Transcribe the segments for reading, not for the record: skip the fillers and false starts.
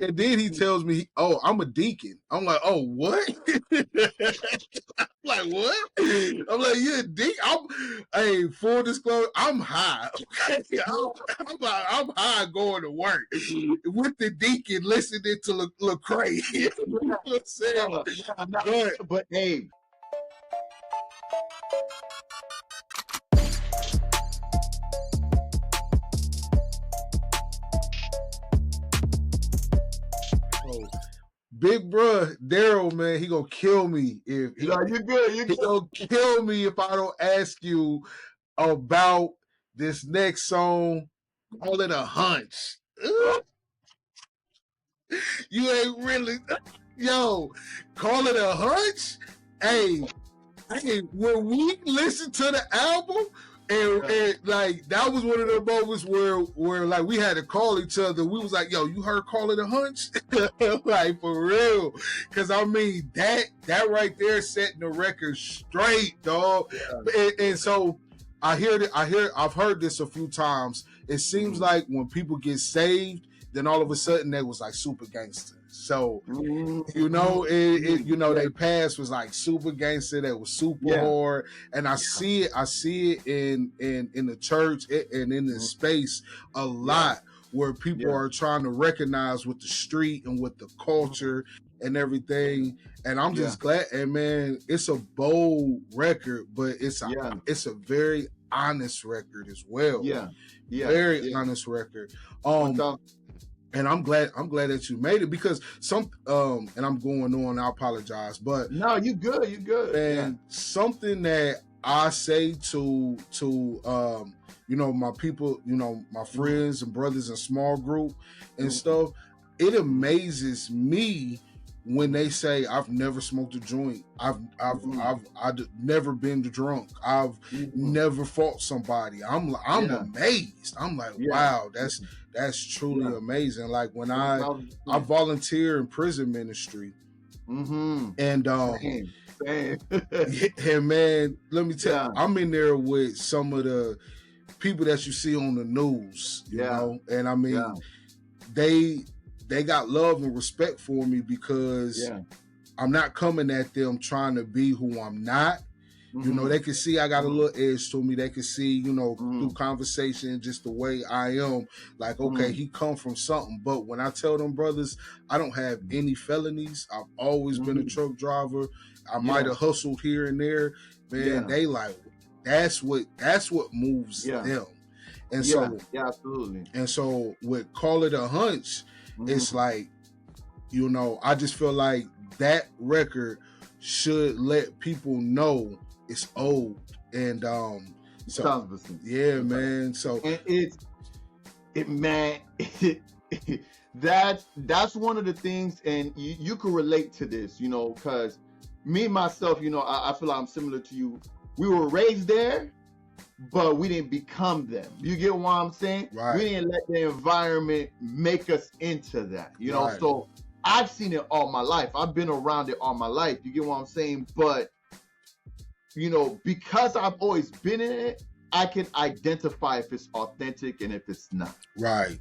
And then he tells me, "Oh, I'm a deacon." I'm like, "Oh, what?" I'm like, "What?" I'm like, "You're a deacon." Hey, full disclosure, I'm high. Okay? I'm high going to work with the deacon listening to Lecrae. You know what I'm saying? But hey. Oh, big bro, Daryl, man, he gonna kill me if You're good. You're he good. gonna kill me if I don't ask you about this next song. Call it a hunch. You ain't really, yo. Call it a hunch. Hey, when we listened to the album, and like that was one of the moments where like we had to call each other. We was like, "Yo, you heard Call It a Hunch?" Like for real, because I mean that right there setting the record straight, dog. Yeah. And so I've heard this a few times. It seems like when people get saved, then all of a sudden they was like super gangster. So you know, they past was like super gangster. That was super hard, and I see it in the church and in the space a lot where people are trying to recognize with the street and with the culture and everything. And I'm just glad. And man, it's a bold record, but it's a very honest record as well. Very honest record. And I'm glad that you made it, because and I'm going on, I apologize, but no, you good. And something that I say to my people, my friends and brothers in small group and stuff, it amazes me when they say, "I've never smoked a joint. I've never been drunk. I've never fought somebody." I'm amazed. I'm like, wow, that's truly amazing. Like when I volunteer in prison ministry, and Same. and man, let me tell you, I'm in there with some of the people that you see on the news, you know, and I mean, they got love and respect for me because I'm not coming at them trying to be who I'm not. You know, they can see I got a little edge to me. They can see, through conversation, just the way I am, like, okay, he come from something. But when I tell them brothers, I don't have any felonies. I've always been a truck driver. I might have hustled here and there. Man, they like, that's what moves them. And so, absolutely. And so with Call It a Hunch, it's like, I just feel like that record should let people know it's old. And so man. So that's one of the things, and you can relate to this, because me myself, I feel like I'm similar to you. We were raised there, but we didn't become them. You get what I'm saying? Right. We didn't let the environment make us into that, know? So I've seen it all my life. I've been around it all my life. You get what I'm saying? But, because I've always been in it, I can identify if it's authentic and if it's not. Right.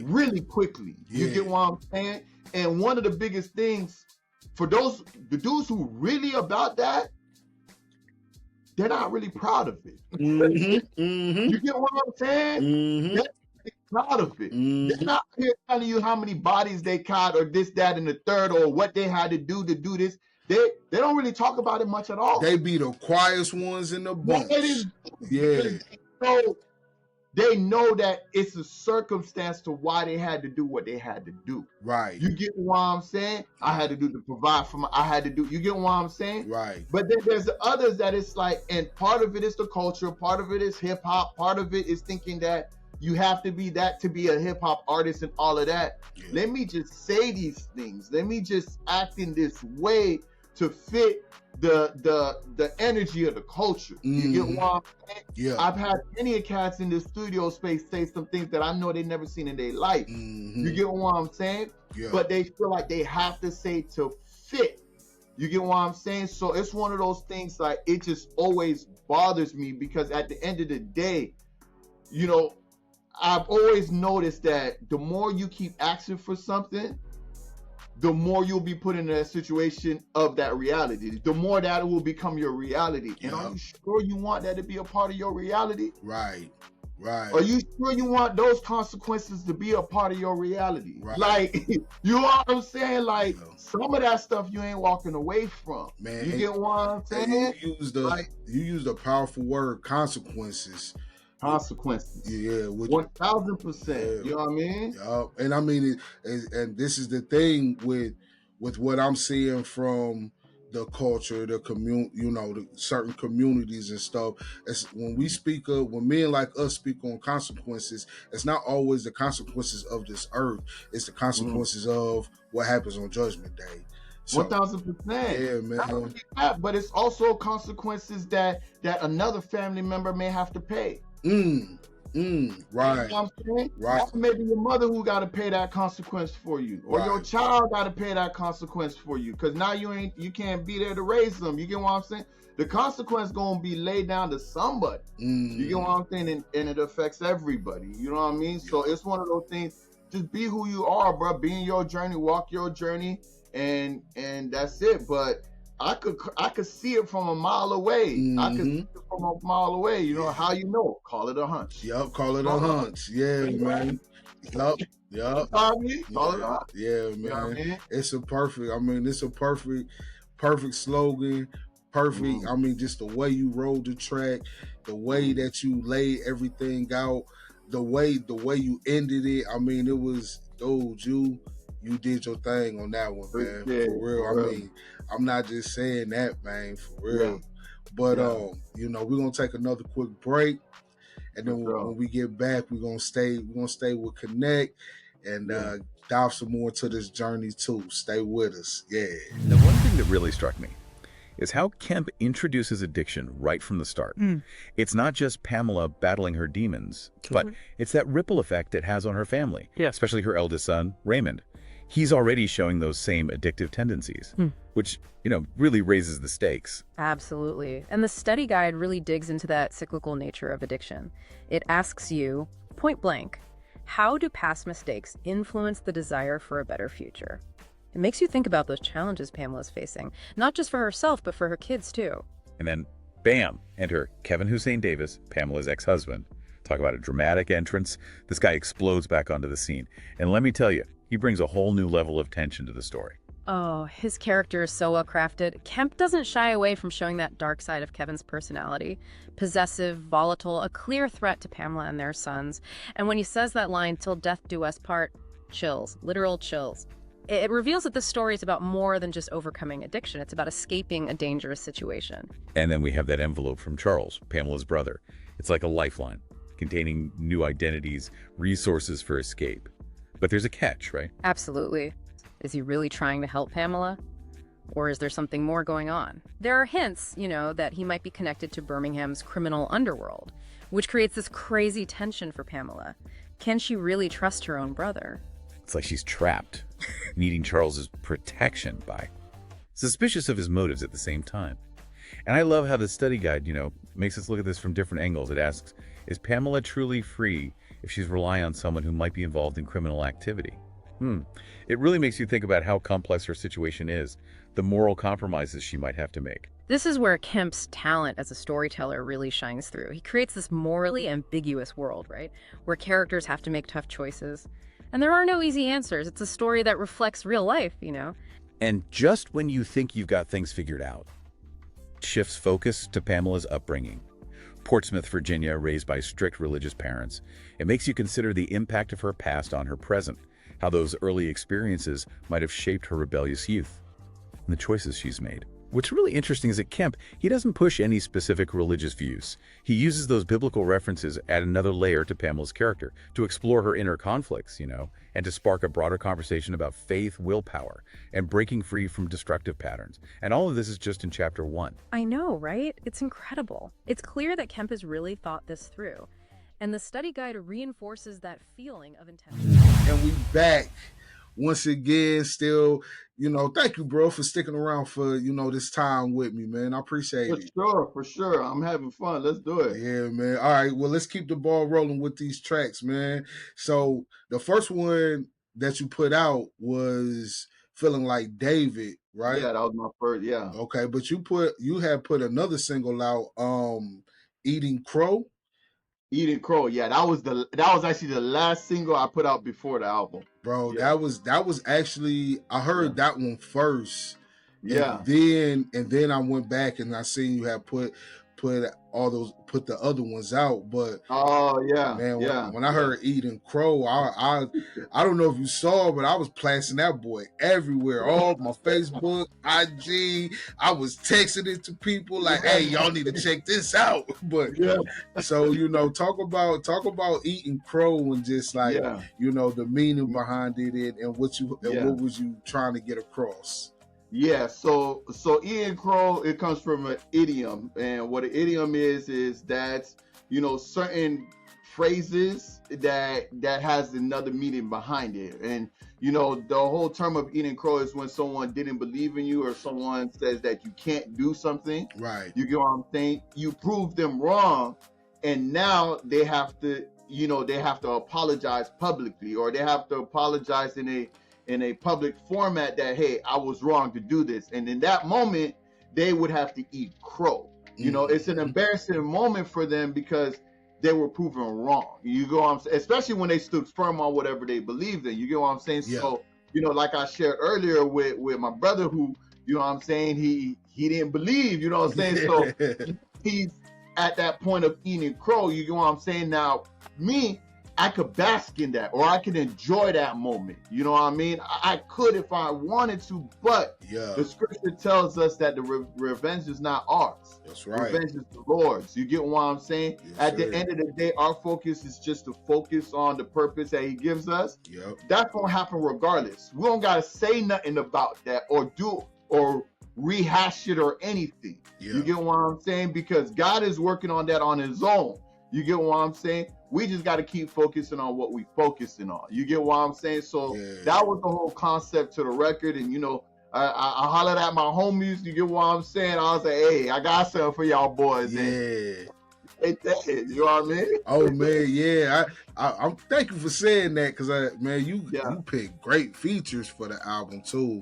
Really quickly. You get what I'm saying? And one of the biggest things for the dudes who really about that, they're not really proud of it. You get what I'm saying? They're not really proud of it. They're not here telling you how many bodies they caught or this, that, and the third, or what they had to do this. They don't really talk about it much at all. They be the quietest ones in the bunch. They know that it's a circumstance to why they had to do what they had to do. Right. You get what I'm saying? I had to do to provide for I had to do. You get what I'm saying? Right. But then there's the others that it's like, and part of it is the culture, part of it is hip hop, part of it is thinking that you have to be that to be a hip hop artist and all of that. Let me just say these things. Let me just act in this way to fit the energy of the culture. You get what I'm saying? Yeah. I've had many cats in the studio space say some things that I know they never seen in their life. You get what I'm saying? Yeah. But they feel like they have to say to fit. You get what I'm saying? So it's one of those things, like, it just always bothers me, because at the end of the day, I've always noticed that the more you keep asking for something, the more you'll be put in a situation of that reality. The more that it will become your reality. And are you sure you want that to be a part of your reality? Right. Right. Are you sure you want those consequences to be a part of your reality? Right. Like, you know what I'm saying? Like, some of that stuff you ain't walking away from. Man, you get what I'm saying? You used a powerful word, consequences. Consequences. Yeah, 1000%. You know what I mean? Yeah, and I mean, and this is the thing with what I'm seeing from the culture, the the certain communities and stuff. It's when we speak of, when men like us speak on consequences, it's not always the consequences of this earth. It's the consequences of what happens on Judgment Day. So, 1000%. Yeah, man. Not only that, but it's also consequences that another family member may have to pay. Right. You know what I'm saying? Right. Or maybe your mother who got to pay that consequence for you, or your child got to pay that consequence for you, because now you can't be there to raise them. You get what I'm saying? The consequence gonna be laid down to somebody. You get what I'm saying? And it affects everybody. You know what I mean? So it's one of those things. Just be who you are, bro. Be in your journey, walk your journey, and that's it. But I could see it from a mile away. I could see it from a mile away. You know how you know? Call it a hunch. Yep, call it a hunch. Yeah, man. Yep. Call it a hunch. Yeah, man. You know what I mean? It's a perfect slogan. Perfect. I mean, just the way you rode the track, the way that you laid everything out, the way you ended it. I mean, it was, dude, you did your thing on that one, man. For real. I mean, I'm not just saying that, man, for real. But we're gonna take another quick break, and then when we get back, we're gonna stay with K'nek and dive some more to this journey too. Stay with us. Yeah. The one thing that really struck me is how Kemp introduces addiction right from the start. It's not just Pamela battling her demons, but it's that ripple effect it has on her family, especially her eldest son, Raymond. He's already showing those same addictive tendencies, which, really raises the stakes. Absolutely. And the study guide really digs into that cyclical nature of addiction. It asks you, point blank, how do past mistakes influence the desire for a better future? It makes you think about those challenges Pamela's facing, not just for herself, but for her kids too. And then, bam, enter Kevin Hussein Davis, Pamela's ex-husband. Talk about a dramatic entrance. This guy explodes back onto the scene. And let me tell you, he brings a whole new level of tension to the story. Oh, his character is so well crafted. Kemp doesn't shy away from showing that dark side of Kevin's personality. Possessive, volatile, a clear threat to Pamela and their sons. And when he says that line, "till death do us part," chills, literal chills. It reveals that this story is about more than just overcoming addiction. It's about escaping a dangerous situation. And then we have that envelope from Charles, Pamela's brother. It's like a lifeline, containing new identities, resources for escape. But there's a catch, right? Absolutely. Is he really trying to help Pamela? Or is there something more going on? There are hints, that he might be connected to Birmingham's criminal underworld, which creates this crazy tension for Pamela. Can she really trust her own brother? It's like she's trapped, needing Charles's protection by suspicious of his motives at the same time. And I love how the study guide, makes us look at this from different angles. It asks, is Pamela truly free if she's relying on someone who might be involved in criminal activity? It really makes you think about how complex her situation is, the moral compromises she might have to make. This is where Kemp's talent as a storyteller really shines through. He creates this morally ambiguous world, right? Where characters have to make tough choices. And there are no easy answers. It's a story that reflects real life, And just when you think you've got things figured out, shifts focus to Pamela's upbringing. Portsmouth, Virginia, raised by strict religious parents. It makes you consider the impact of her past on her present, how those early experiences might have shaped her rebellious youth, and the choices she's made. What's really interesting is that Kemp, he doesn't push any specific religious views. He uses those biblical references, add another layer to Pamela's character, to explore her inner conflicts, and to spark a broader conversation about faith, willpower, and breaking free from destructive patterns. And all of this is just in chapter 1. I know, right? It's incredible. It's clear that Kemp has really thought this through. And the study guide reinforces that feeling of intention. And we back once again, still thank you, bro, for sticking around for, this time with me, man. I appreciate it. For sure. I'm having fun. Let's do it. Yeah, man. All right. Well, let's keep the ball rolling with these tracks, man. So the first one that you put out was Feeling Like David, right? Yeah, that was my first. Yeah. Okay, but you had put another single out, Eating Crow. Eating Crow. Yeah, that was actually the last single I put out before the album. Bro, yeah. that was actually, I heard that one first. Yeah. And then I went back and I seen you had put the other ones out, but oh yeah, man, when I heard Eating Crow, I don't know if you saw, but I was placing that boy everywhere, all my Facebook, IG. I was texting it to people like, "Hey, y'all need to check this out." But so talk about Eating Crow and just like the meaning behind it and what was you trying to get across. Yeah, so Eating Crow, it comes from an idiom, and what an idiom is that's certain phrases that has another meaning behind it, and the whole term of eating crow is when someone didn't believe in you or someone says that you can't do something. Right. You get what I'm saying? You prove them wrong, and now they have to apologize publicly, or they have to apologize in a public format that, hey, I was wrong to do this. And in that moment, they would have to eat crow. It's an embarrassing moment for them because they were proven wrong. You go on, especially when they stood firm on whatever they believed in. You get what I'm saying? Yeah. So, like I shared earlier with my brother who, he didn't believe, you know what I'm saying? So he's at that point of eating crow, you get what I'm saying? Now, me, I could bask in that, or I could enjoy that moment. You know what I mean? I could if I wanted to, but the scripture tells us that the revenge is not ours. That's right. Revenge is the Lord's. You get what I'm saying? Yes, at the end of the day, our focus is just to focus on the purpose that he gives us. Yep. That's going to happen regardless. We don't got to say nothing about that or do or rehash it or anything. You get what I'm saying? Because God is working on that on his own. You get what I'm saying? We just got to keep focusing on what we focusing on. You get what I'm saying? So that was the whole concept to the record. And, I hollered at my homies. You get what I'm saying? I was like, hey, I got something for y'all boys. Yeah. You know what I mean? Oh, man, yeah. I'm thank you for saying that because, you picked great features for the album, too.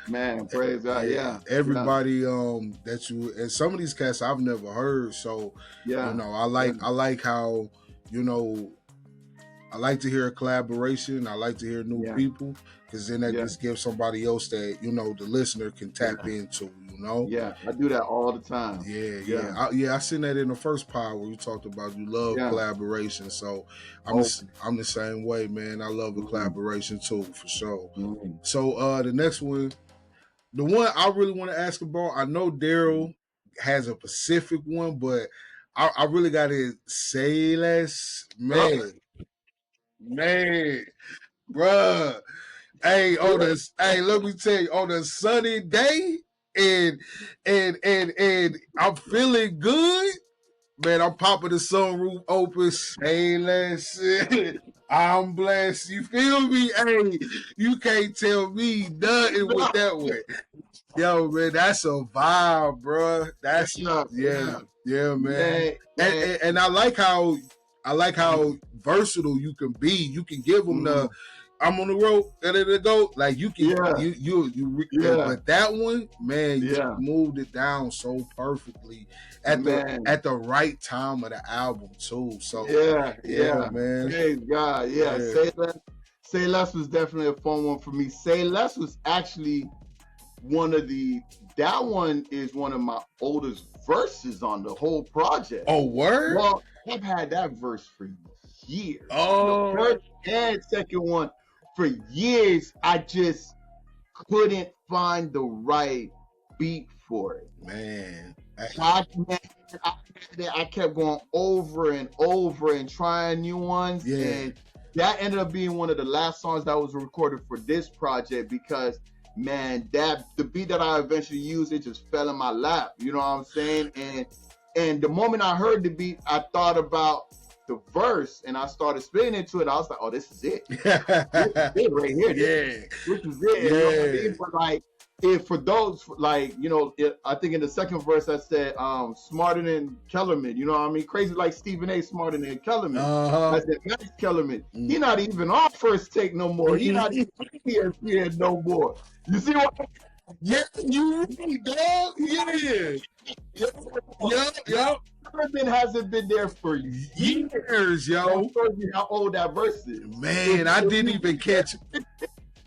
Man, praise God, everybody that you and some of these cats I've never heard, so I like how I like to hear a collaboration. I like to hear new people because then that just gives somebody else that the listener can tap into. Yeah, I do that all the time. I seen that in the first part where you talked about you love collaboration. So I'm the same way, man. I love a collaboration too, for sure. So the next one. The one I really want to ask about, I know Daryl has a specific one, but I really got to say less. Man, bruh. Hey, let me tell you, on a sunny day and I'm feeling good, man, I'm popping the sunroof open, say less. I'm blessed. You feel me? Hey, you can't tell me nothing with that one. Yo, man, that's a vibe, bro. That's man. And I like how versatile you can be. You can give them the I'm on the road, let it go. Like you can, but that one, man, you moved it down so perfectly at the right time of the album too. So man. Praise God, Say Less was definitely a fun one for me. Say Less was actually that one is one of my oldest verses on the whole project. Oh, word? Well, I've had that verse for years. Oh, the first and second one. For years, I just couldn't find the right beat for it. Man. I kept going over and over and trying new ones. Yeah. And that ended up being one of the last songs that was recorded for this project because, man, the beat that I eventually used, it just fell in my lap. You know what I'm saying? And the moment I heard the beat, I thought about the verse and I started spinning into it, I was like, oh, this is it. This is it right here. This is it. You know what I mean? But like, if for those, like, you know, I think in the second verse I said, smarter than Kellerman, you know what I mean? Crazy like Stephen A. smarter than Kellerman. I said, Max Kellerman, he not even on First Take no more. He not even ESPN no more. You see what? Yeah, you right, dog. Yeah. Yep. Kellerman hasn't been there for Years, yo. How old that verse is. Man, I didn't even catch it.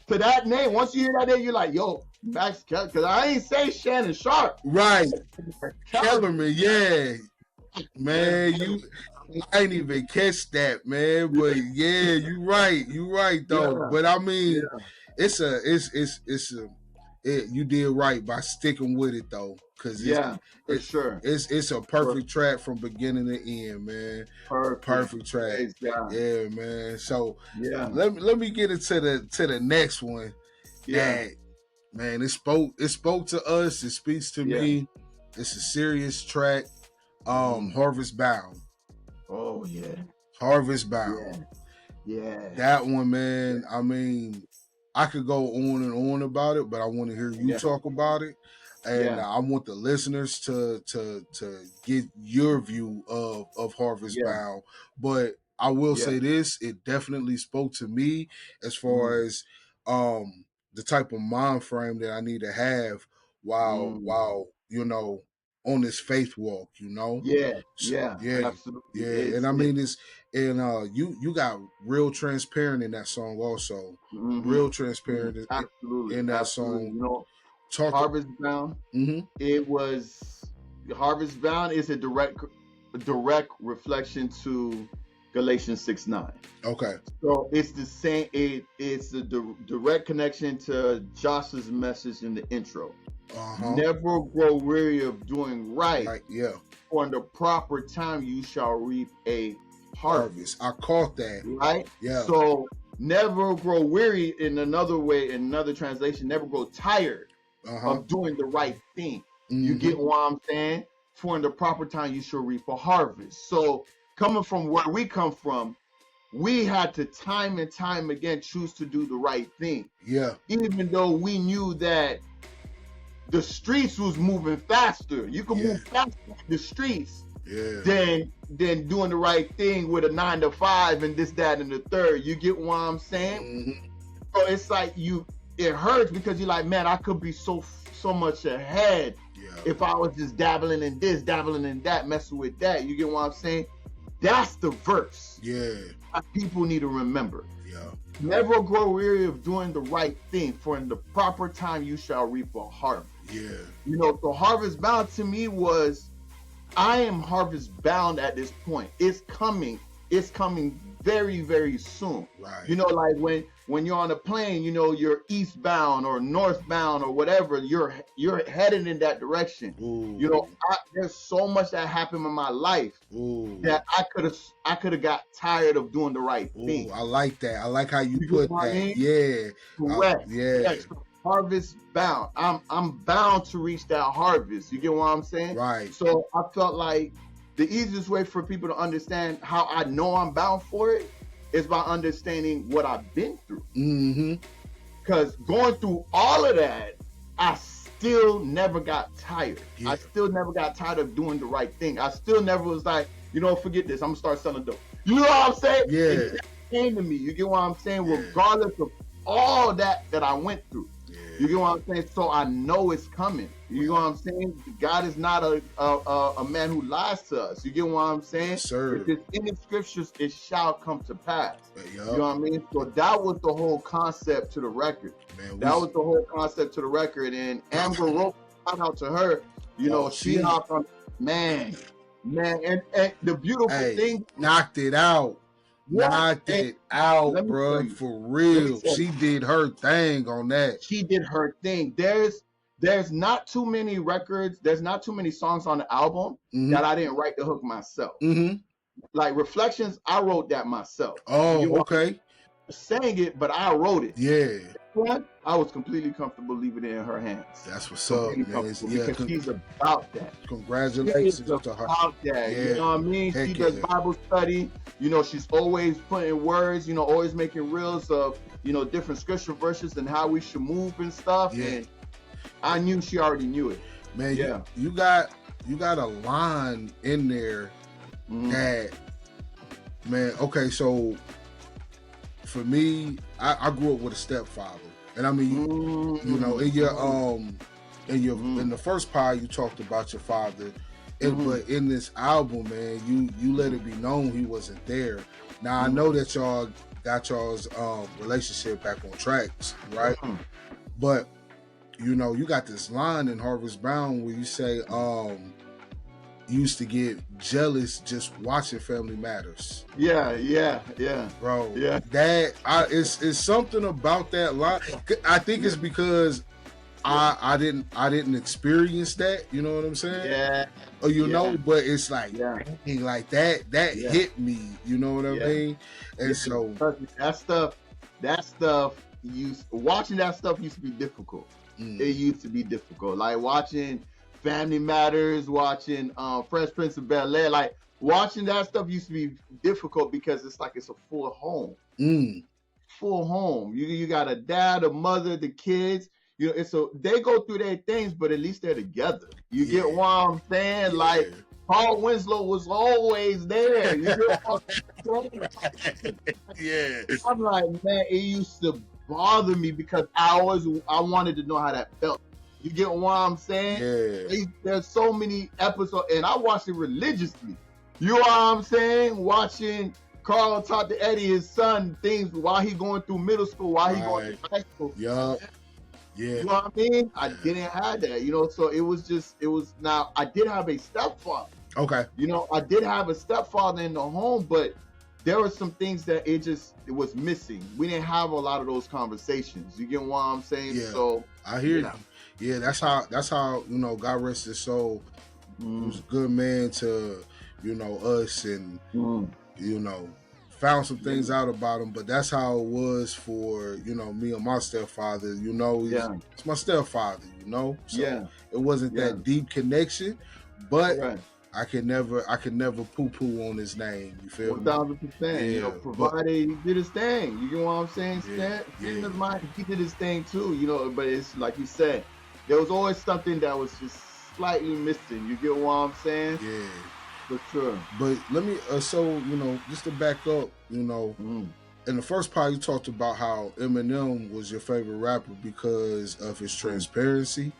To that name, once you hear that name, you're like, yo, Max Kellerman, because I ain't say Shannon Sharp. Right. Kellerman, yeah. Man, I ain't even catch that, man. But yeah, you right though. Yeah. But I mean, you did right by sticking with it though. Cause for sure. It's a perfect track from beginning to end, man. Perfect track. Yeah, man. So let me get into the next one. Yeah. That, man, it spoke to us. It speaks to me. It's a serious track. Harvest Bound. Oh yeah. Harvest Bound. Yeah. That one, man. I mean, I could go on and on about it, but I want to hear you talk about it. And I want the listeners to get your view of Harvest Bound. But I will say this, it definitely spoke to me as far as the type of mind frame that I need to have while you know, on this faith walk, you know? Absolutely. Yeah. And I mean you got real transparent in that song also. Real transparent in that song. You know, Harvest Bound. It was Harvest Bound is a direct reflection to Galatians 6:9. Okay. So it's the same. It's a direct connection to Josh's message in the intro. Never grow weary of doing right. For in the proper time you shall reap a harvest. I caught that. Right? Yeah. So never grow weary, in another way, in another translation, never grow tired of doing the right thing. You get what I'm saying? For in the proper time you shall reap a harvest. So coming from where we come from, we had to time and time again choose to do the right thing. Yeah. Even though we knew that the streets was moving faster. You can move faster in the streets than doing the right thing with a 9 to 5 and this, that, and the third. You get what I'm saying? So it's like it hurts because you're like, man, I could be so much ahead if I was just dabbling in this, dabbling in that, messing with that. You get what I'm saying? That's the verse. That people need to remember. Never grow weary of doing the right thing, for in the proper time you shall reap a harvest. You know, the Harvest Bound to me was, I am harvest bound at this point. It's coming very, very soon. Right. You know, like when you're on a plane, you know, you're eastbound or northbound or whatever, you're heading in that direction. You know, there's so much that happened in my life that I could have got tired of doing the right thing. I like that. I like how you put that. I mean? Yeah. Correct. Harvest bound. I'm bound to reach that harvest. You get what I'm saying? Right. So I felt like the easiest way for people to understand how I know I'm bound for it is by understanding what I've been through. Because going through all of that, I still never got tired. I still never got tired of doing the right thing. I still never was like, you know, forget this, I'm gonna start selling dope. You know what I'm saying? It came to me. You get what I'm saying? Regardless of all that I went through. You get what I'm saying? So I know it's coming. You know what I'm saying? God is not a man who lies to us. You get what I'm saying? Sir. If it's in the scriptures, it shall come to pass. You know what I mean? So that was the whole concept to the record. That was the whole concept to the record. And Amber wrote, shout out to her. You know, she hopped on, man. And the beautiful thing. Knocked it out. Knocked it out, bro. For real. She did her thing on that. She did her thing. There's not too many records. There's not too many songs on the album that I didn't write the hook myself. Like Reflections, I wrote that myself. Oh, okay. Sang it, but I wrote it. Yeah. one, I was completely comfortable leaving it in her hands. That's what's up, man. Because she's about that. Congratulations She's to her. about that. Yeah. You know what I mean? Heck She does yeah. Bible study. You know, she's always putting words, you know, always making reels of, you know, different scripture verses and how we should move and stuff. Yeah. And I knew she already knew it. Man, Yeah. you got a line in there that, man, okay, so for me, I grew up with a stepfather. And I mean, you know, in the first part you talked about your father, but in this album, man, you let it be known he wasn't there. Now I know that y'all got y'all's relationship back on tracks, right? But you know, you got this line in Harvest Bound where you say, you used to get jealous just watching Family Matters. Yeah. Bro, Yeah. It's something about that line. I think it's because I didn't experience that, you know what I'm saying? Yeah. Or you know, but it's like, dang, like that hit me, you know what I mean? And so that stuff watching that stuff used to be difficult. It used to be difficult. Like watching Family Matters, watching Fresh Prince of Bel-Air, like watching that stuff used to be difficult because it's like it's a full home. Full home. You got a dad, a mother, the kids. You know, they go through their things, but at least they're together. You get what I'm saying? Yeah. Like Paul Winslow was always there. You get what I'm saying? Yeah. I'm like, man, it used to bother me because I wanted to know how that felt. You get what I'm saying? Yeah. There's so many episodes, and I watched it religiously. You know what I'm saying? Watching Carl talk to Eddie, his son, things while he going through middle school, while he going through high school. Yeah. You know what I mean? I didn't have that, you know, so it was now, I did have a stepfather. Okay. You know, I did have a stepfather in the home, but there were some things that it was missing. We didn't have a lot of those conversations. You get what I'm saying? Yeah. So I hear you. Yeah, that's how, you know, God rest his soul. He was a good man to, you know, us, and you know, found some things out about him, but that's how it was for, you know, me and my stepfather. You know, it's my stepfather, you know. So it wasn't that deep connection, but I could never poo-poo on his name. You feel me? 1,000%. You know, provided he did his thing. You get what I'm saying? He did his thing too. You know, but it's like you said, there was always something that was just slightly missing. You get what I'm saying? Yeah. For sure. But let me, so, you know, just to back up, you know, in the first part you talked about how Eminem was your favorite rapper because of his transparency.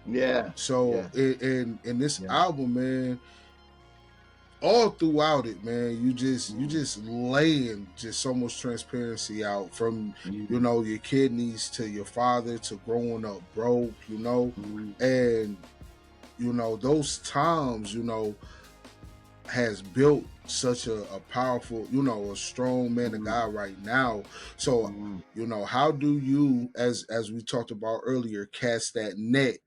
Yeah. So in this album, man, all throughout it, man, you just laying just so much transparency out, from you know, your kidneys to your father to growing up broke, you know, and you know, those times, you know, has built such a powerful, you know, a strong man of God right now. So you know, how do you, as we talked about earlier, cast that net,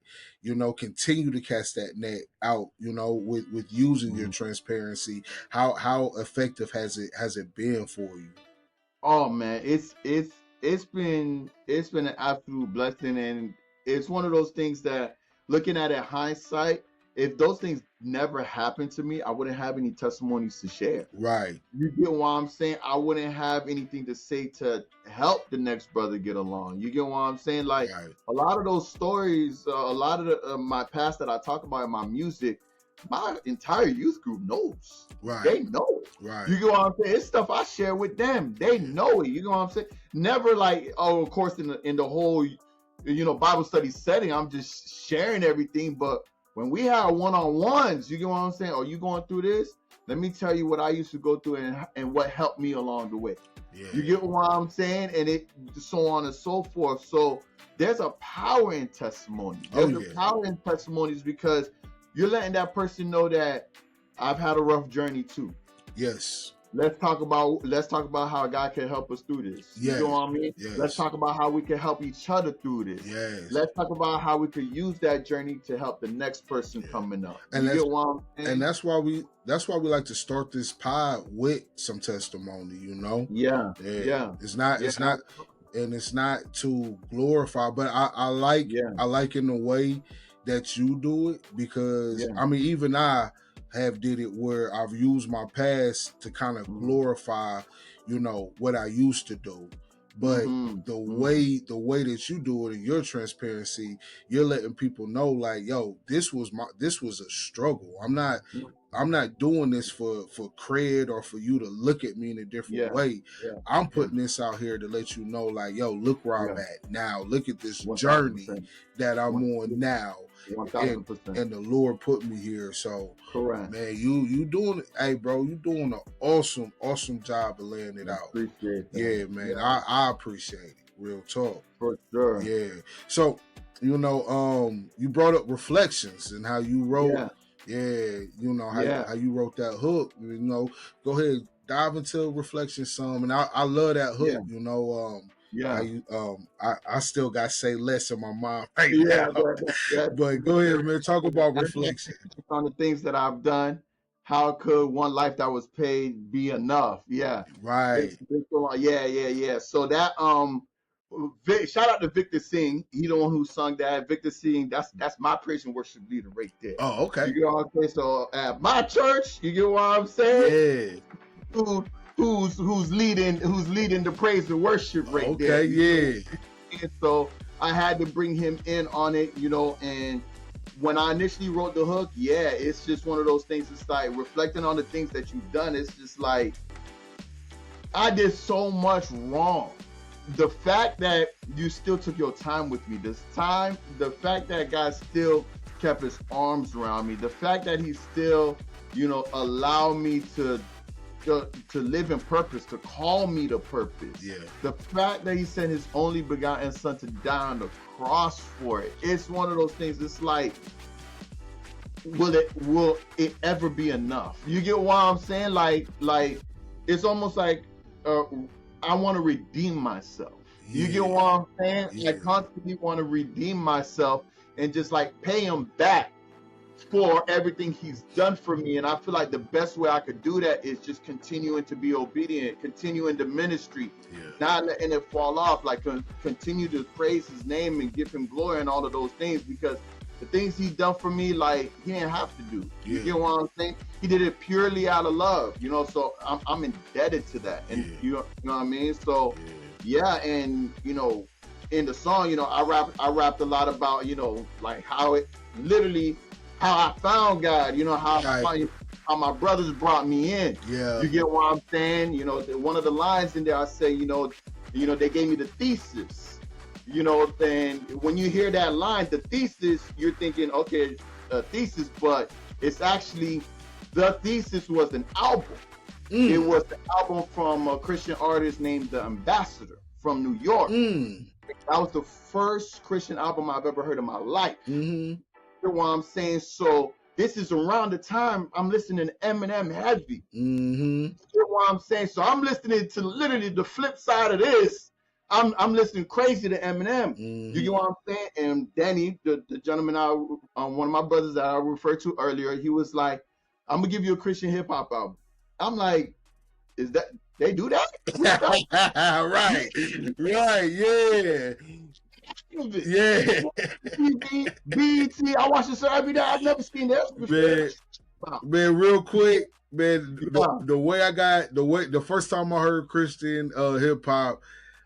you know, continue to cast that net out, you know, with using your transparency? How effective has it been for you? Oh man, it's been an absolute blessing, and it's one of those things that, looking at it hindsight, if those things never happened to me, I wouldn't have any testimonies to share. Right. You get what I'm saying? I wouldn't have anything to say to help the next brother get along. You get what I'm saying? Like a lot of those stories, a lot of my past that I talk about in my music, my entire youth group knows. Right. They know it. Right. You get what I'm saying? It's stuff I share with them. They know it. You know what I'm saying? Never like, oh, of course, in the whole, you know, Bible study setting, I'm just sharing everything. But when we have one-on-ones, you get what I'm saying? Are you going through this? Let me tell you what I used to go through and what helped me along the way. Yeah. You get what I'm saying? And it so on and so forth. So there's a power in testimony. There's a power in testimonies because you're letting that person know that I've had a rough journey too. Yes. Let's talk about how God can help us through this. Yes. You know what I mean? Yes. Let's talk about how we can help each other through this. Yes. Let's talk about how we could use that journey to help the next person coming up. And that's why we like to start this pod with some testimony, you know? Yeah. It's not and it's not to glorify, but I like in the way that you do it, because I mean, even I have did it where I've used my past to kind of glorify, you know, what I used to do. But the way that you do it in your transparency, you're letting people know, like, yo, this was a struggle. I'm not doing this for cred or for you to look at me in a different way. I'm putting this out here to let you know, like, yo, look where I'm at now. Look at this 1000%. journey that I'm on now. 1000%. And the Lord put me here. So, correct, man, you doing it. Hey, bro, you doing an awesome job of laying it out. Appreciate that. Yeah, man, I appreciate it. Real talk. For sure. Yeah. So, you know, you brought up reflections and how you wrote. Yeah, you know how you wrote that hook. You know, go ahead, dive into reflections some, and I love that hook. You know, I still got Say Less in my mind right now. But go ahead, man. Talk about reflection on the things that I've done. How could one life that was paid be enough? Yeah, right. Yeah. So that shout out to Victor Singh. He the one who sung that. Victor Singh. That's my praise and worship leader right there. Oh, okay. You get what I'm saying? So at my church, you get what I'm saying? Yeah. Who's leading the praise and worship right there? Okay, yeah. And so I had to bring him in on it, you know, and when I initially wrote the hook, it's just one of those things. It's like reflecting on the things that you've done. It's just like, I did so much wrong. The fact that you still took your time with me this time, the fact that God still kept his arms around me, the fact that he still, you know, allowed me to live in purpose, to call me to purpose. Yeah. The fact that he sent his only begotten son to die on the cross for it. It's one of those things. It's like, will it ever be enough? You get what I'm saying? Like it's almost like I want to redeem myself. You get what I'm saying? Yeah. I constantly want to redeem myself and just like pay him back for everything he's done for me. And I feel like the best way I could do that is just continuing to be obedient, continuing the ministry, not letting it fall off, like continue to praise his name and give him glory and all of those things, because the things he done for me, like, he didn't have to do. You get what I'm saying? He did it purely out of love, you know, so I'm indebted to that. And you know what I mean? So and you know, in the song, you know, I rapped a lot about, you know, like how it literally, how I found God, you know, how my brothers brought me in. Yeah. You get what I'm saying? You know, one of the lines in there, I say, you know, they gave me the thesis. You know, then when you hear that line, the thesis, you're thinking, okay, a thesis, but it's actually, the thesis was an album. It was the album from a Christian artist named The Ambassador from New York. That was the first Christian album I've ever heard in my life. You know what I'm saying? So this is around the time I'm listening to Eminem heavy. You know what I'm saying? So I'm listening to literally the flip side of this. I'm listening crazy to Eminem. You get what I'm saying? And Danny, the gentleman, one of my brothers that I referred to earlier, he was like, I'm gonna give you a Christian hip hop album. I'm like, is that, they do that? right, yeah. BET, I watch this every day. I've never seen this before. Man, real quick, man, the first time I heard Christian hip hop,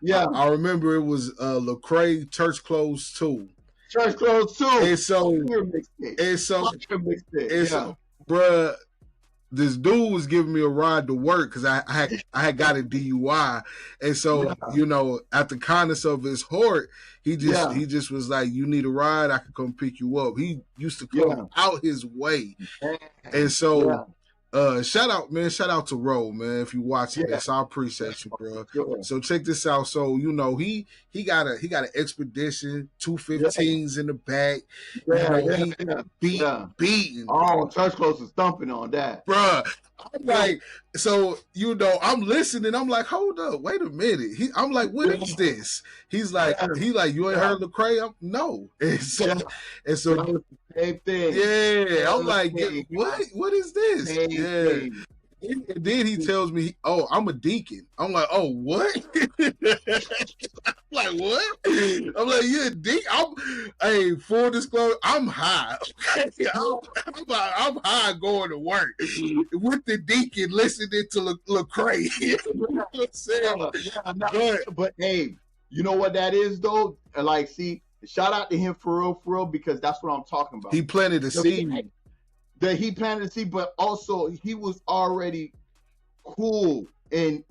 I remember it was Lecrae, Church Clothes 2. Church Clothes 2. And so, bruh, this dude was giving me a ride to work because I had got a DUI, and so you know, at the kindness of his heart, he just was like, "You need a ride? I can come pick you up." He used to come out his way, and so shout out to Ro, man, if you watching this, I appreciate you, bro. So check this out. So you know, he got an Expedition 215s in the back. Beating. Oh, Church Clothes is thumping on that, bruh. I'm like, so you know, I'm listening. I'm like, hold up, wait a minute. I'm like, what is this? He's like, you ain't heard Lecrae? No. And so same thing. Yeah, I'm like, what is this? And then he tells me, "Oh, I'm a deacon." I'm like, "Oh, what?" I'm like, "What?" I'm like, "You're a deacon?" Hey, full disclosure, I'm high. I'm high going to work with the deacon listening to Lecrae. You know what I'm saying? But hey, you know what that is though? Like, see, shout out to him for real, because that's what I'm talking about. He planted a seed. That he planted a seed, but also he was already cool and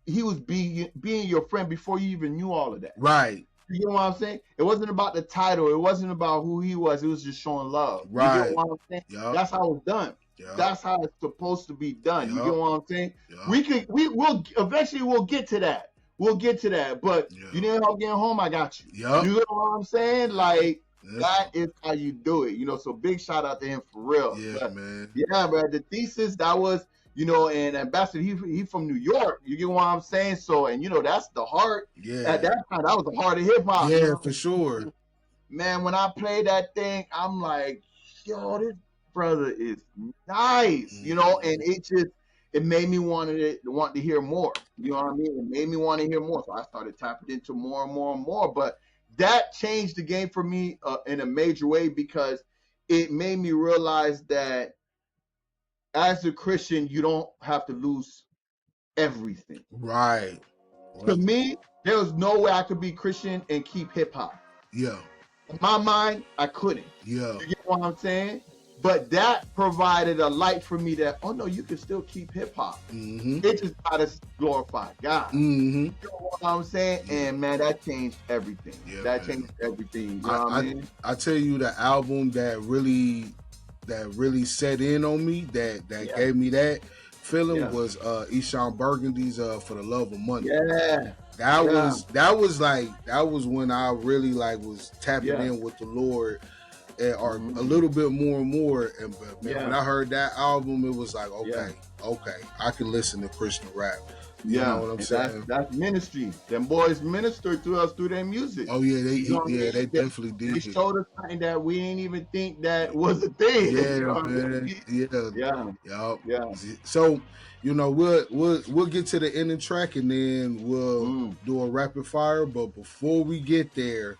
he was being your friend before you even knew all of that. Right. You know what I'm saying? It wasn't about the title. It wasn't about who he was. It was just showing love. Right. You get what I'm saying? Yep. That's how it's done. Yep. That's how it's supposed to be done. Yep. You get what I'm saying? Yep. We'll eventually get to that. We'll get to that. But you need help getting home, I got you. Yep. You know what I'm saying? Like, that is how you do it. You know, so big shout out to him for real. Yeah, man. Yeah, bro. The thesis, that was, you know, and Ambassador, he from New York. You get what I'm saying? So, and you know, that's the heart. Yeah. At that time, that was the heart of hip hop. Yeah, you know? for sure. Man, when I played that thing, I'm like, yo, this brother is nice. You know, and it made me want to hear more. You know what I mean? It made me want to hear more. So I started tapping into more and more and more. But that changed the game for me in a major way, because it made me realize that as a Christian, you don't have to lose everything. Right. To me, there was no way I could be Christian and keep hip hop. Yeah. In my mind, I couldn't. Yeah. You get what I'm saying? But that provided a light for me that, oh no, you can still keep hip hop. Mm-hmm. It just gotta glorify God. Mm-hmm. You know what I'm saying? And man, that changed everything. Yeah, that man. changed everything. You know what I mean? I tell you, the album that really set in on me, that gave me that feeling was Eshawn Burgundy's "For the Love of Money." Yeah. That was when I really was tapping in with the Lord, or a little bit more and more. And when I heard that album, it was like, okay, I can listen to Christian rap. You know what I'm saying? That's ministry. Them boys ministered to us through their music. Oh yeah, they definitely did. They showed us something that we didn't even think that was a thing. Yeah, you know man. Yeah. So, you know, we'll get to the ending track, and then we'll do a rapid fire. But before we get there,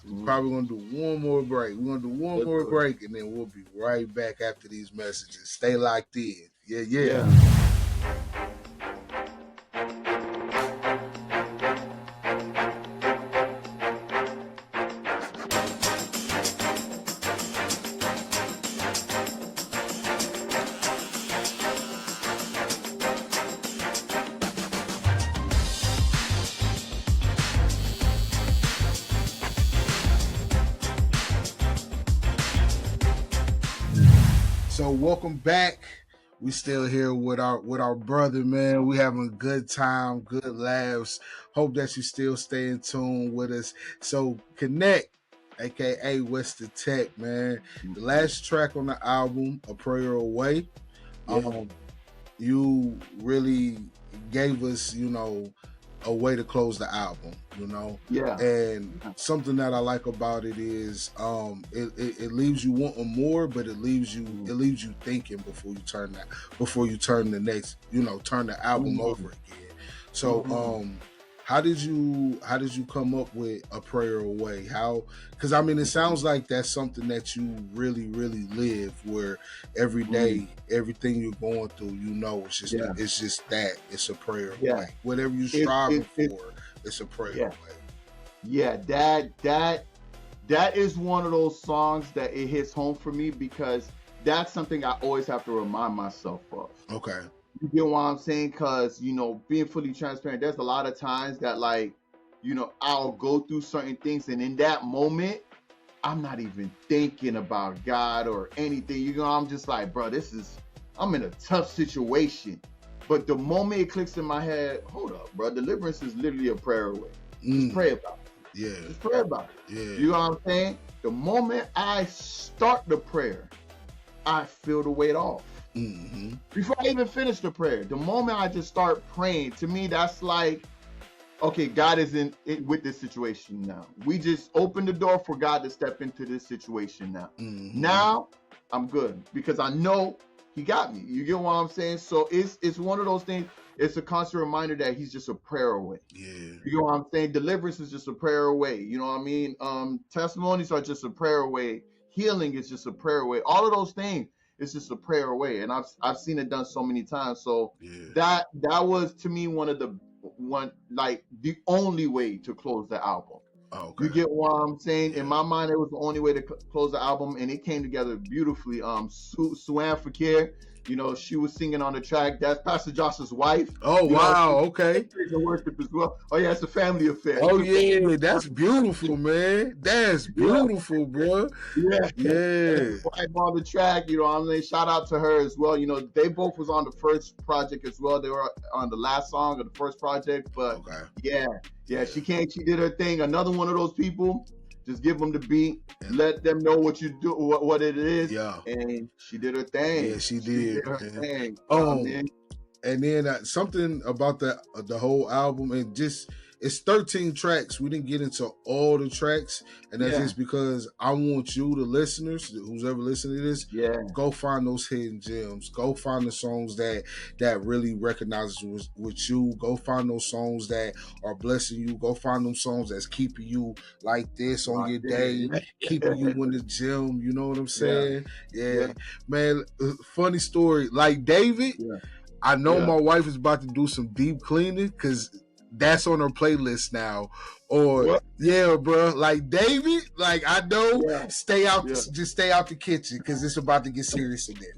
we're probably gonna do one more break. We're gonna do one more break, and then we'll be right back after these messages. Stay locked in. Yeah. So welcome back. We still here with our brother, man. We having a good time, good laughs. Hope that you still stay in tune with us. So K'nek, aka Western Tech, man. The last track on the album, A Prayer Away. You really gave us, you know, a way to close the album, you know. And something that I like about it is it leaves you wanting more, but it leaves you thinking before you turn the next, you know, turn the album over again. So how did you come up with A Prayer Away? Because I mean, it sounds like that's something that you really, really live, where every day, everything you're going through, you know, it's a prayer away. Whatever you're striving for, it's a prayer away. Yeah, that is one of those songs that it hits home for me, because that's something I always have to remind myself of. Okay. You get what I'm saying? Because, you know, being fully transparent, there's a lot of times that, like, you know, I'll go through certain things, and in that moment, I'm not even thinking about God or anything. You know, I'm just like, bro, I'm in a tough situation. But the moment it clicks in my head, hold up, bro, deliverance is literally a prayer away. Just pray about it. Yeah. Just pray about it. Yeah. You know what I'm saying? The moment I start the prayer, I feel the weight off. Before I even finish the prayer, the moment I just start praying, to me, that's like, okay, God is in it with this situation now. We just opened the door for God to step into this situation now. Now I'm good, because I know he got me. You get what I'm saying? So it's one of those things. It's a constant reminder that he's just a prayer away. Yeah. You know what I'm saying? Deliverance is just a prayer away. You know what I mean? Testimonies are just a prayer away. Healing is just a prayer away. All of those things is just a prayer away. And I've seen it done so many times. So that was to me the only way to close the album. Oh, okay. You get what I'm saying? In my mind, it was the only way to close the album, and it came together beautifully. Suan Fakir, you know, she was singing on the track. That's Pastor Josh's wife. Oh, wow. Okay. The worship as well. Oh yeah, it's a family affair. Oh yeah, that's beautiful, man. That's beautiful, bro. Yeah. Wife on the track, you know, I'm saying, shout out to her as well. You know, they both was on the first project as well. They were on the last song of the first project, but she did her thing. Another one of those people. Just give them the beat, let them know what you do, what it is, and she did her thing. Yeah, she did her thing. And then something about the whole album, and just it's 13 tracks. We didn't get into all the tracks, and that's just because I want you, the listeners, who's ever listening to this, go find those hidden gems. Go find the songs that really recognizes with you. Go find those songs that are blessing you. Go find them songs that's keeping you like this on your day, keeping you in the gym. You know what I'm saying? Yeah. Man, funny story. Like David, I know my wife is about to do some deep cleaning because that's on her playlist now. Or bro, like David, like I know, stay out, just stay out the kitchen because it's about to get serious in there.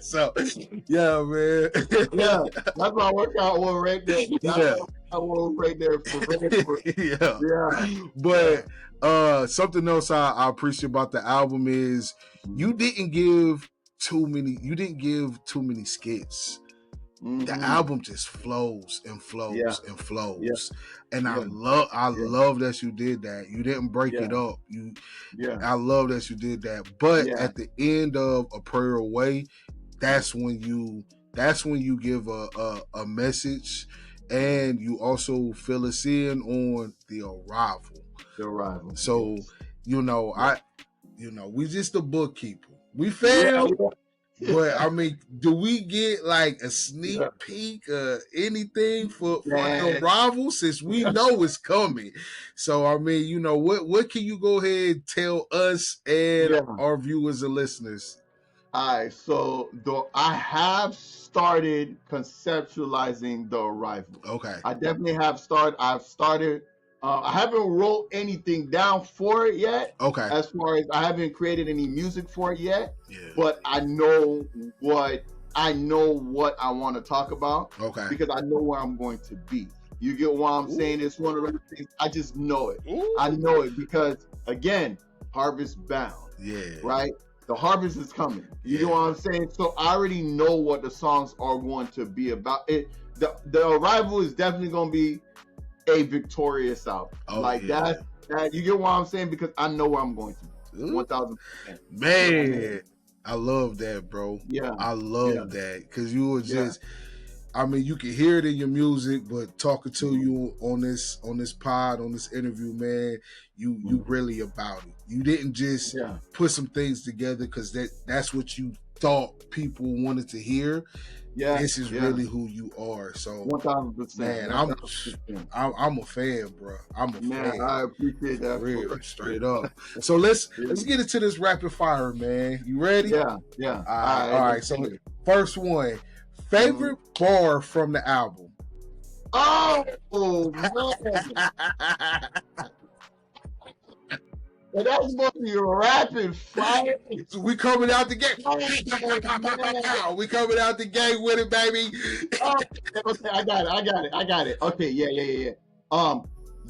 So, man. That's my workout one right there. One right there But something else I appreciate about the album is you didn't give too many skits. The album just flows and flows and flows. And I love that you did that. You didn't break it up. I love that you did that. But at the end of A Prayer Away, that's when you give a message, and you also fill us in on the arrival. So, we just a bookkeeper. We fail. But I mean, do we get like a sneak peek anything for the arrival, since we know it's coming? So I mean, what can you go ahead and tell us and our viewers and listeners? All right, so I have started conceptualizing the arrival. Okay. I definitely have started. I've started. I haven't wrote anything down for it yet. Okay. As far as I haven't created any music for it yet. Yeah. But I know what I want to talk about. Okay. Because I know where I'm going to be. You get what I'm saying? It's one of those things. I just know it. I know it because, again, harvest bound. Yeah. Right? The harvest is coming. You know what I'm saying? So I already know what the songs are going to be about. The arrival is definitely going to be a victorious album. That, you get what I'm saying? Because I know where I'm going to. 1,000%. Man, I love that, bro. Yeah. I love that. Because you were just, I mean, you can hear it in your music, but talking to you on this pod, on this interview, man, you really about it. You didn't just put some things together because that's what you thought people wanted to hear. Yeah, this is really who you are. So 1,000%. Man, I'm a fan, bro. I'm a fan. I appreciate that. Real, straight up. So let's get into this rapid fire, man. You ready? Yeah. All right. So first one, favorite bar from the album. Oh man. And that was supposed to be a rapid fire. We coming out the gate. We coming out the gate with it, baby. Okay, I got it. Okay, yeah.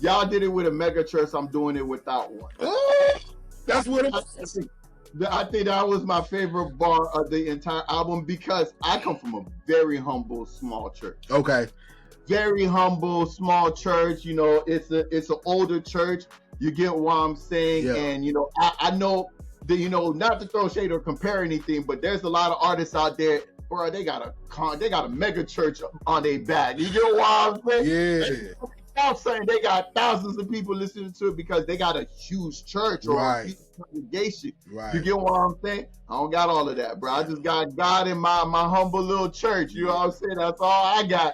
Y'all did it with a mega church. I'm doing it without one. That's what I think that was my favorite bar of the entire album because I come from a very humble, small church. Okay. Very humble, small church. It's an older church. You get what I'm saying? Yeah. And, I know that, not to throw shade or compare anything, but there's a lot of artists out there, bro, they got a mega church on their back. You get what I'm saying? Yeah. out saying they got thousands of people listening to it because they got a huge church or a huge congregation. You get what I'm saying? I don't got all of that, bro. I just got God in my humble little church. You know what I'm saying? That's all I got.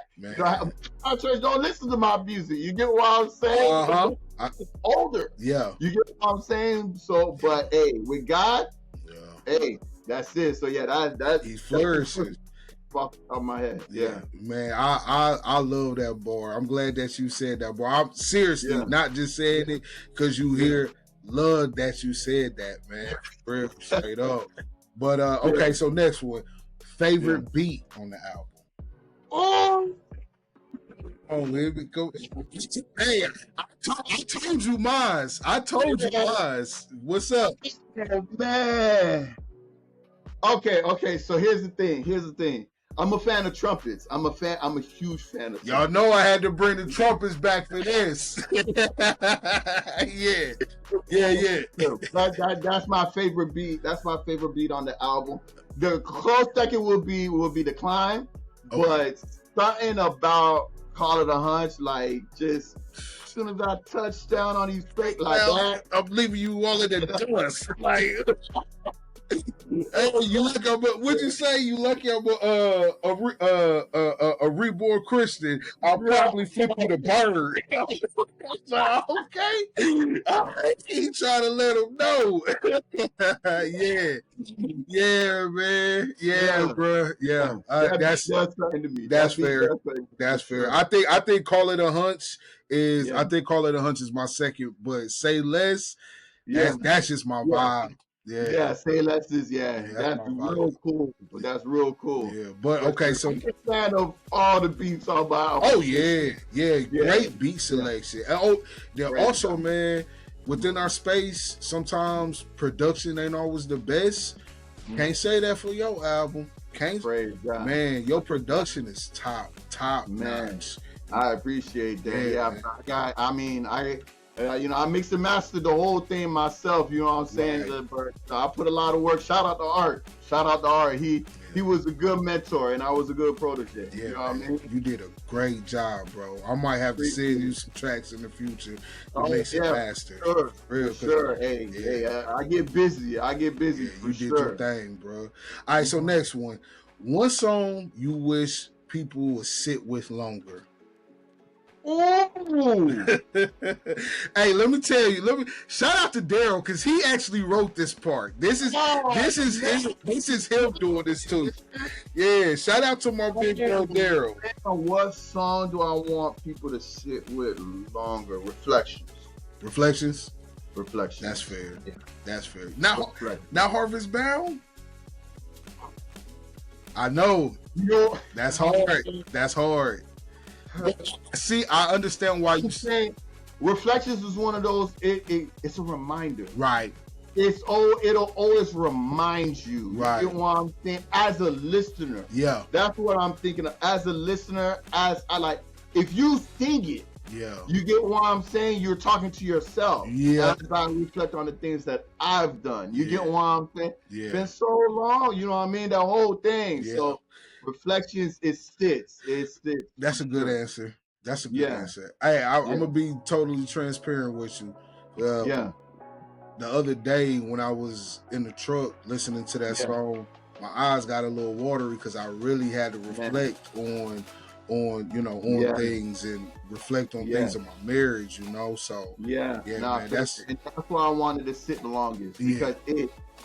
My church don't listen to my music. You get what I'm saying? It's older. Yeah. You get what I'm saying? So, but hey, with God, hey, that's it. So yeah, that He's flourishing. Off my head. Yeah. Man, I love that bar. I'm glad that you said that bar. I'm seriously not just saying it because you hear love that you said that, man. Real straight up. But okay, so next one. Favorite beat on the album. Oh, here we go. Hey, I told you mine. What's up? Oh, man. Okay. So here's the thing. I'm a fan of trumpets. I'm a huge fan of trumpets. Y'all know I had to bring the trumpets back for this. Yeah. That's my favorite beat. That's my favorite beat on the album. The close second will be the climb, but something about Call It a Hunch, like just as soon as I touch down on these straight like that, I'm leaving you all in the dust. Like, hey, you lucky I'm what'd you say? You lucky I'm a reborn Christian. I'll probably flip you the bird. Okay. He trying to let him know. Yeah, man. Yeah, bro. Yeah. That's something to me. That's fair. That's fair. I think Call It a Hunch is Call It a Hunch is my second, but Say Less, that's just my vibe. Yeah, Say Less is that's real cool. But that's real cool. Yeah, but okay, so I'm a fan of all the beats on my album. Oh great beat selection. Also, man, within our space, sometimes production ain't always the best. Can't say that for your album. Man, your production is top notch. I appreciate that. I mixed and mastered the whole thing myself, you know what I'm saying? But I put a lot of work. Shout out to Art. He was a good mentor and I was a good protege. Yeah, you know what I mean? You did a great job, bro. I might have to send you some tracks in the future to mix it faster. Sure. Hey, I get busy. You did your thing, bro. All right, so next one. One song you wish people would sit with longer. Ooh. Hey, let me tell you. Shout out to Daryl because he actually wrote this part. This is him doing this too. Yeah, shout out to my big bro Daryl. What song do I want people to sit with longer? Reflections. That's fair. Yeah. That's fair. Now Harvest Bound. I know. That's hard. See, I understand why you say Reflections is one of those. It's a reminder, right? It'll always remind you, right? You know what I'm saying? As a listener, that's what I'm thinking of. As a listener, if you sing it, you get what I'm saying. You're talking to yourself. As I reflect on the things that I've done. You get what I'm saying? It's been so long. You know what I mean? That whole thing. So. Reflections, it sits. That's a good answer. Hey, I'm gonna be totally transparent with you. The other day when I was in the truck listening to that song, my eyes got a little watery because I really had to reflect on things and reflect on things in my marriage. So man, that's why I wanted to sit the longest because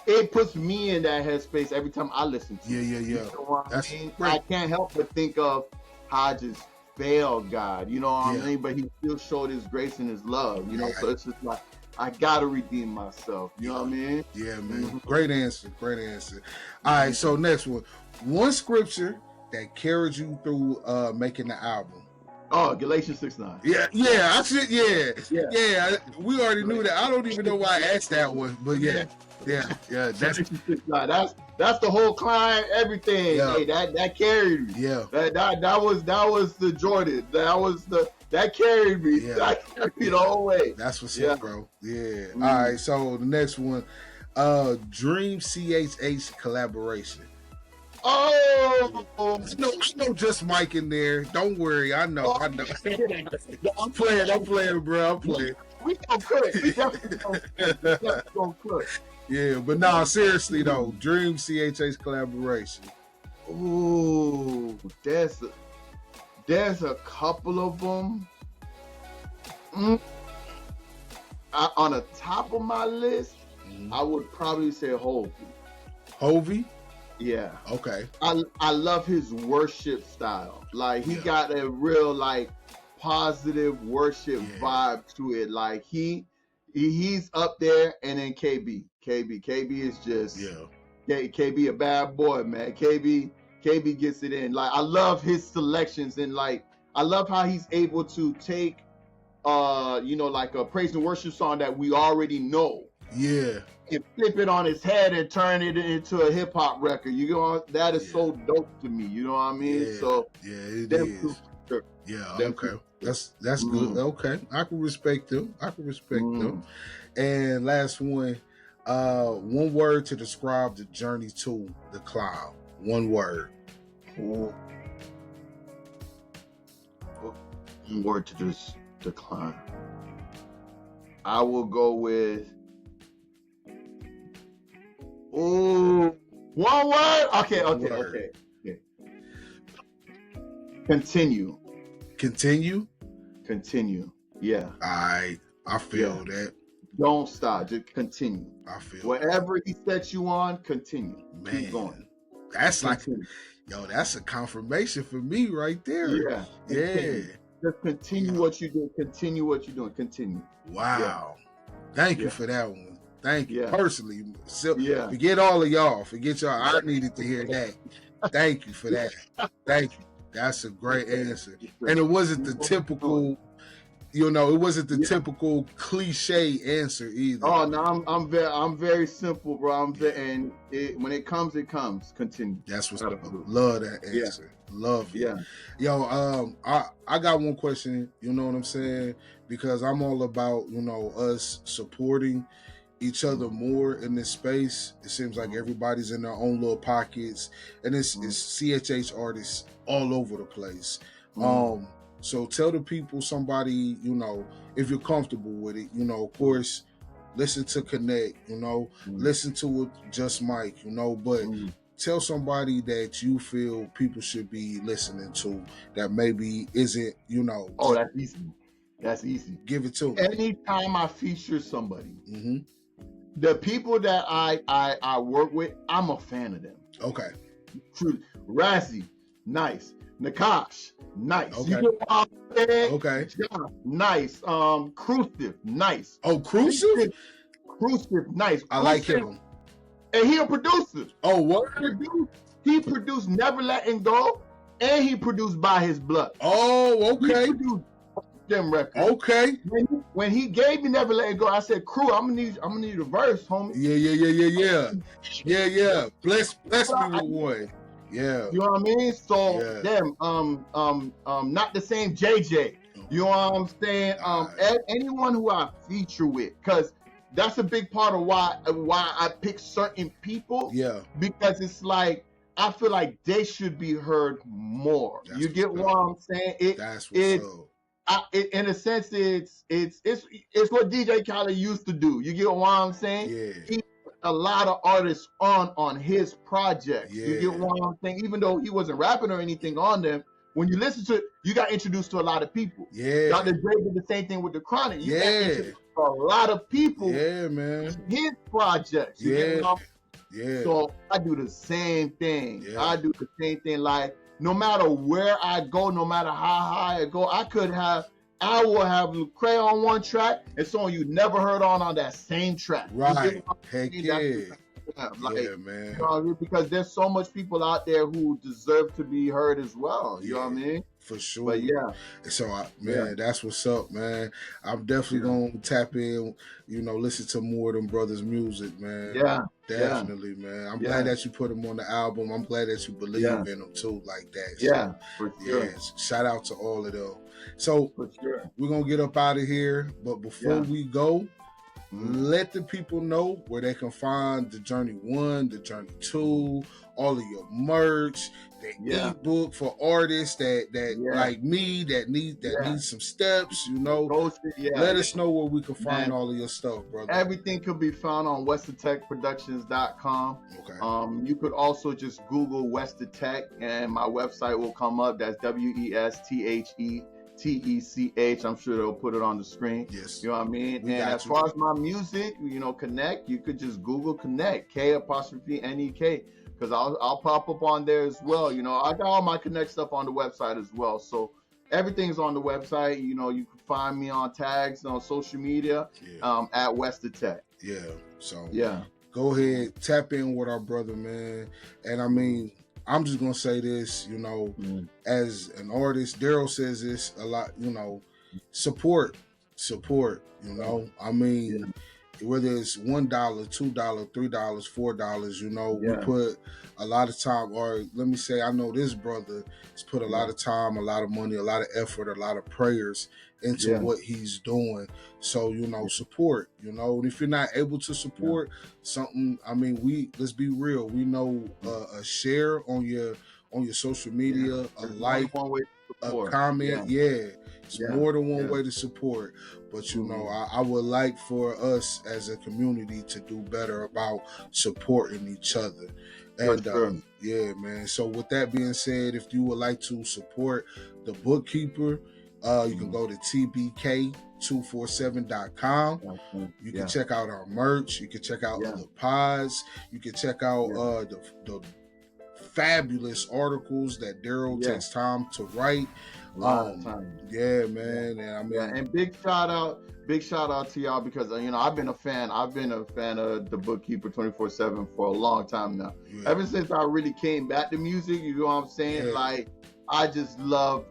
it puts me in that headspace every time I listen to it. You know what I mean? I can't help but think of how I just failed God, you know what I mean? But he still showed his grace and his love, you know? So it's just like, I gotta redeem myself, you know what I mean? Yeah, man. Great answer. All right, so next one. One scripture that carried you through making the album. Oh, Galatians 6:9. We already knew that. I don't even know why I asked that one, but that's the whole client, everything. Hey, that carried me. That was the Jordan. That carried me. That carried me the whole way. That's what's up, bro. All right, so the next one, Dream CHH collaboration. Oh, I know just Mike in there. Don't worry. I know. I'm playing, bro. I'm playing. We gonna cook. We definitely gonna cook. Yeah, but nah, seriously though, Dream CHH collaboration. Ooh, there's a couple of them. On the top of my list, I would probably say Hovey. Hovey? Yeah. Okay. I love his worship style. Like he got a real like positive worship vibe to it. Like he's up there, and then KB is just KB a bad boy, man. KB gets it in. Like I love his selections, and like I love how he's able to take like a praise and worship song that we already know. Yeah. And flip it on his head and turn it into a hip hop record. You know, that is so dope to me. You know what I mean? Yeah. So it is. Yeah. Okay. That's good. Okay. I can respect them. them. And last one, one word to describe the journey to the cloud. One word. One word to this decline. I will go with one word. Okay. Continue. Yeah. I feel that. Don't stop. Just continue. I feel whatever he sets you on, continue. Man, keep going. That's Continue. like, that's a confirmation for me right there. Yeah. Yeah. Just continue what you do. Continue what you're doing. Continue. Wow. Thank you for that one. Thank you. Yeah. Personally. Forget all of y'all. Forget y'all. I needed to hear that. Thank you for that. Thank you. That's a great answer. And it wasn't the typical, it wasn't the typical cliche answer either. Oh no, I'm very simple, bro. And when it comes, it comes. Continue. That's what's up. Love that answer. Love it. Yeah. Yo, I got one question, you know what I'm saying? Because I'm all about, us supporting each other more in this space. It seems like everybody's in their own little pockets, and it's CHH artists all over the place. So tell the people, somebody, if you're comfortable with it, of course, listen to K'nek, listen to Justmic, but tell somebody that you feel people should be listening to that maybe isn't, Oh, that's easy. That's easy. Give it to me. Anytime I feature somebody, the people that I work with, I'm a fan of them. Okay. True. Razzie, nice. Nakash, nice. Okay. You know what I'm saying? Okay. John, nice. Crucive, nice. Oh, Crucive? Crucive, nice. I like him. And he a producer. Oh, what? He produced Never Letting Go, and he produced By His Blood. Oh, okay. He produced them records. Okay. When he gave me Never Letting Go, I said, "Crew, I'm gonna need a verse, homie." Yeah. Bless me with one. Yeah. You know what I mean? So not the same JJ. You know what I'm saying? Anyone who I feature with, because that's a big part of why I pick certain people. Yeah. Because it's like I feel like they should be heard more. You get what I'm saying? That's what's up. In a sense, it's what DJ Khaled used to do. You get what I'm saying? Yeah. He put a lot of artists on his projects. Yeah. You get what I'm saying? Even though he wasn't rapping or anything on them, when you listen to it, you got introduced to a lot of people. Yeah. Dr. Dre did the same thing with the Chronic. You got introduced to a lot of people. Yeah, man. His projects. You get what I'm saying? Yeah. So I do the same thing. Yeah. I do the same thing. Like, no matter where I go, no matter how high I go, I will have Lecrae on one track and someone you never heard on that same track. Right. Heck yeah. Man. Because there's so much people out there who deserve to be heard as well. You know what I mean? For sure. But So, that's what's up, man. I'm definitely going to tap in, listen to more of them brothers' music, man. Yeah. Definitely, man. I'm glad that you put them on the album. I'm glad that you believe in them, too, like that. So, for sure. Yeah, shout out to all of them. So, for sure, we're going to get up out of here. But before we go, Let the people know where they can find the Journey 1, the Journey 2, all of your merch, the ebook for artists that like me that need some steps, you know. Let us know where we can find all of your stuff, brother. Everything could be found on westatechproductions.com. Okay. You could also just Google Westatech and my website will come up. That's WESTHETECH. I'm sure they'll put it on the screen. Yes. You know what I mean? And as far as my music, you know, K'nek, you could just Google K'nek, K''NEK, because I'll pop up on there as well. You know, I got all my K'nek stuff on the website as well. So everything's on the website. You know, you can find me on tags on social media at Westatech. Yeah. So go ahead, tap in with our brother, man. And I mean, I'm just gonna say this, you know, as an artist, Daryl says this a lot, you know, support, you know. I mean, whether it's $1, $2, $3, $4, you know, we put a lot of time, or let me say, I know this brother has put a lot of time, a lot of money, a lot of effort, a lot of prayers into what he's doing. So, you know, support, you know, and if you're not able to support something, I mean, let's be real. We know a share on your social media, a like, a comment. It's more than one way to support. But, you know, I would like for us as a community to do better about supporting each other. And yeah, man. So with that being said, if you would like to support the bookkeeper, you can go to tbk247.com. You can check out our merch. You can check out the pods. You can check out the fabulous articles that Daryl takes time to write. Yeah, man. And I mean, and big shout out to y'all, because you know I've been a fan of the bookkeeper 24/7 for a long time now. Ever since I really came back to music, you know what I'm saying? Like, I love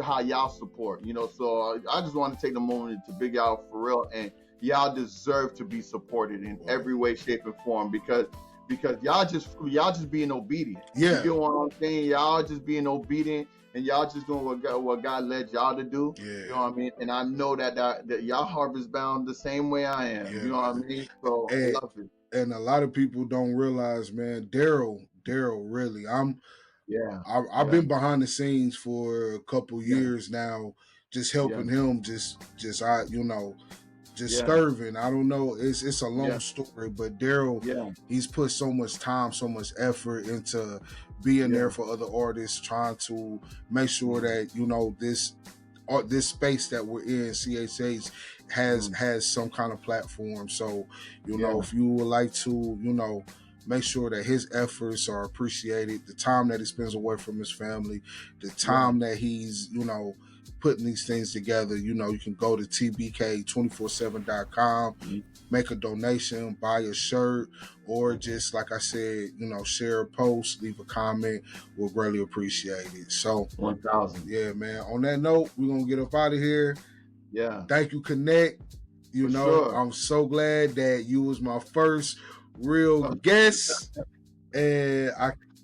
how y'all support, you know. So I just want to take the moment to big y'all for real, and y'all deserve to be supported in every way, shape, and form, because y'all just being obedient. You know what I'm saying? Y'all just being obedient, and y'all just doing what God led y'all to do. You know what I mean? And I know that y'all harvest bound the same way I am. You know what I mean? So I love it. And a lot of people don't realize, man, Daryl really, I've been behind the scenes for a couple years now, just helping him, just serving. I don't know, it's a long story, but Daryl, he's put so much time, so much effort into being there for other artists, trying to make sure that, you know, this space that we're in, CHH, has some kind of platform. So, you know, if you would like to, you know, make sure that his efforts are appreciated, the time that he spends away from his family, the time that he's, you know, putting these things together, you know, you can go to tbk247.com, make a donation, buy a shirt, or just, like I said, you know, share a post, leave a comment. We'll really appreciate it. So 1,000. Yeah, man. On that note, we're going to get up out of here. Thank you, K'nek. You know, I'm so glad that you was my first real guest. And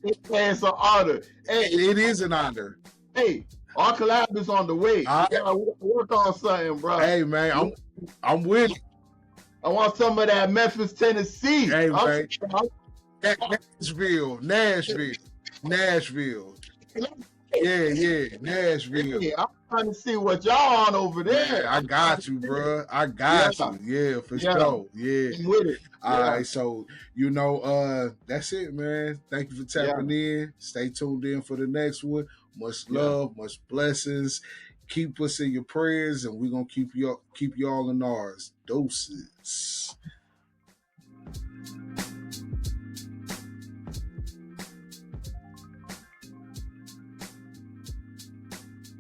it's an honor. Hey, it is an honor. Hey, our collab is on the way. I gotta work on something, bro. Hey, man, I'm with it. I want some of that Memphis, Tennessee. Hey, man. Nashville. Yeah, Nashville. Hey, I'm trying to see what y'all on over there. Yeah, I got you, bro. I got you. Yeah, for sure. Yeah. I'm with it. All right, so, you know, that's it, man. Thank you for tapping in. Stay tuned in for the next one. Much love, much blessings. Keep us in your prayers, and we're gonna keep y'all in ours. Doses.